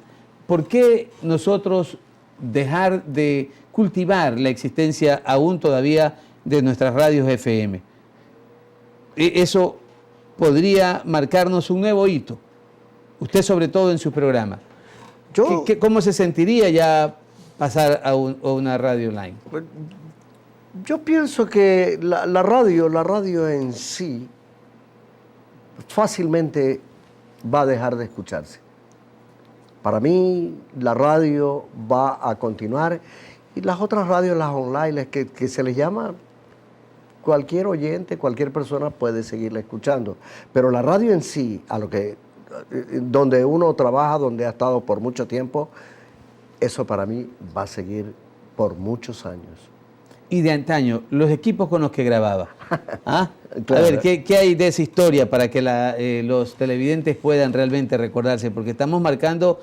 ¿por qué nosotros dejar de cultivar la existencia aún todavía de nuestras radios FM? Eso podría marcarnos un nuevo hito. Usted sobre todo en su programa. ¿Cómo se sentiría ya pasar a una radio online? Yo pienso que la radio en sí fácilmente va a dejar de escucharse. Para mí, la radio va a continuar y las otras radios, las online, que se les llama, cualquier oyente, cualquier persona puede seguirla escuchando. Pero la radio en sí, donde uno trabaja, donde ha estado por mucho tiempo, eso para mí va a seguir por muchos años. Y de antaño, los equipos con los que grababa. ¿Ah? Claro. A ver, ¿qué hay de esa historia para que los televidentes puedan realmente recordarse? Porque estamos marcando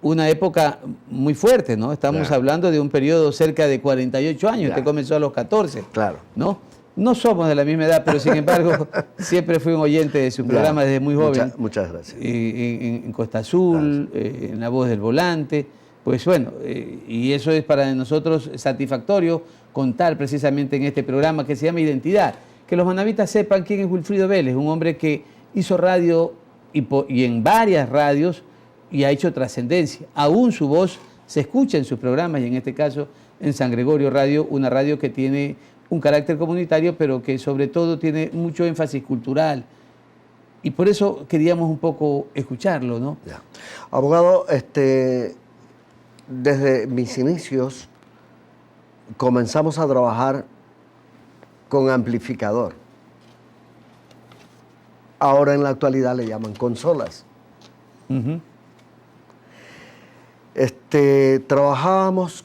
una época muy fuerte, ¿no? Estamos hablando de un periodo cerca de 48 años. Usted comenzó a los 14. Claro. ¿No? No somos de la misma edad, pero sin embargo siempre fui un oyente de su programa desde muy joven. Muchas gracias. En Costa Azul, en La Voz del Volante. Pues bueno, y eso es para nosotros satisfactorio contar precisamente en este programa que se llama Identidad. Que los manavitas sepan quién es Wilfrido Vélez, un hombre que hizo radio y en varias radios y ha hecho trascendencia. Aún su voz se escucha en sus programas y en este caso en San Gregorio Radio, una radio que tiene un carácter comunitario, pero que sobre todo tiene mucho énfasis cultural. Y por eso queríamos un poco escucharlo, ¿no? Ya. Abogado, desde mis inicios comenzamos a trabajar con amplificador. Ahora en la actualidad le llaman consolas. Trabajábamos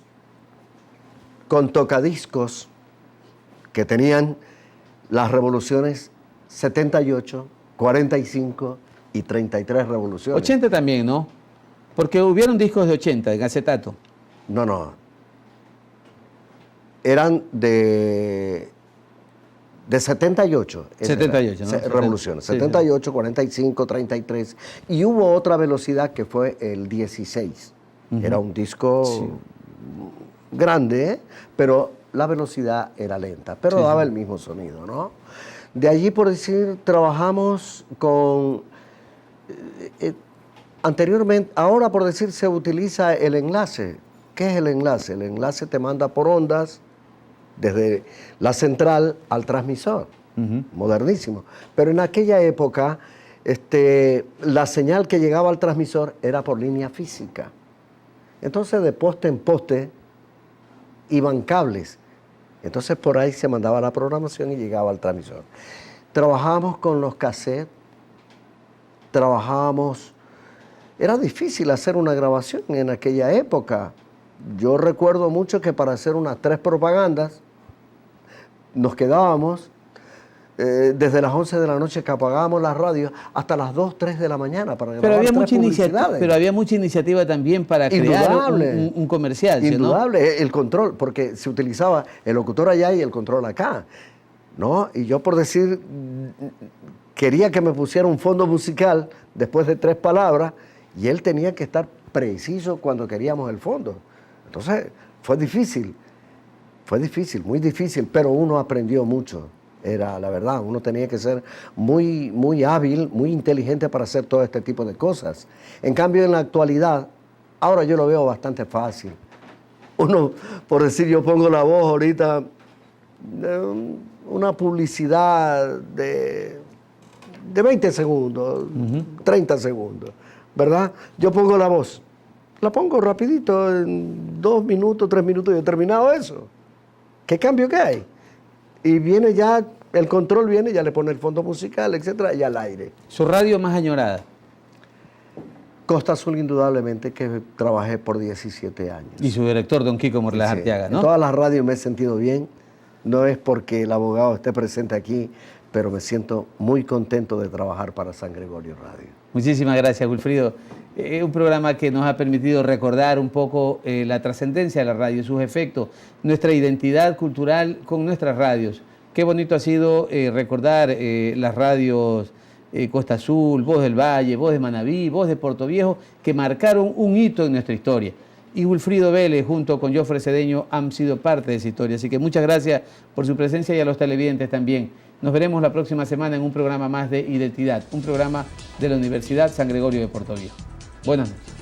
con tocadiscos que tenían las revoluciones 78, 45 y 33 revoluciones. 80 también, ¿no? Porque hubieron discos de 80 en acetato. No. Eran de 78. 78, ¿no? Revoluciones. Sí, 78, 45, 33. Y hubo otra velocidad que fue el 16. Era un disco grande, pero la velocidad era lenta, pero daba el mismo sonido, ¿no? De allí, por decir, trabajamos con... anteriormente, ahora por decir, se utiliza el enlace. ¿Qué es el enlace? El enlace te manda por ondas desde la central al transmisor. Modernísimo. Pero en aquella época, la señal que llegaba al transmisor era por línea física. Entonces, de poste en poste iban cables. Entonces, por ahí se mandaba la programación y llegaba al transmisor. Trabajábamos con los cassettes, era difícil hacer una grabación en aquella época. Yo recuerdo mucho que para hacer unas 3 propagandas nos quedábamos desde las 11 de la noche que apagábamos la radio hasta las 2, 3 de la mañana para grabar. Pero había mucha iniciativa también para crear un comercial. Indudable, ¿no? el control, porque se utilizaba el locutor allá y el control acá, ¿no? Y yo, por decir, quería que me pusiera un fondo musical después de 3 palabras y él tenía que estar preciso cuando queríamos el fondo. Entonces, fue difícil, muy difícil, pero uno aprendió mucho. Era la verdad, uno tenía que ser muy, muy hábil, muy inteligente para hacer todo este tipo de cosas. En cambio, en la actualidad, ahora yo lo veo bastante fácil. Uno, por decir, yo pongo la voz ahorita, una publicidad de 20 segundos, 30 segundos, ¿verdad? Yo pongo la voz, la pongo rapidito, en 2 minutos, 3 minutos y he terminado eso. ¿Qué cambio que hay? Y viene ya, el control viene, ya le pone el fondo musical, etcétera, y al aire. ¿Su radio más añorada? Costa Azul, indudablemente, que trabajé por 17 años. Y su director, don Kiko Morlas Arteaga, ¿no? En todas las radios me he sentido bien. No es porque el abogado esté presente aquí, pero me siento muy contento de trabajar para San Gregorio Radio. Muchísimas gracias, Wilfrido. Un programa que nos ha permitido recordar un poco la trascendencia de la radio, sus efectos, nuestra identidad cultural con nuestras radios. Qué bonito ha sido recordar las radios Costa Azul, Voz del Valle, Voz de Manabí, Voz de Puerto Viejo, que marcaron un hito en nuestra historia. Y Wilfrido Vélez, junto con Jofre Cedeño, han sido parte de esa historia. Así que muchas gracias por su presencia y a los televidentes también. Nos veremos la próxima semana en un programa más de Identidad, un programa de la Universidad San Gregorio de Puerto Viejo. Buenas noches.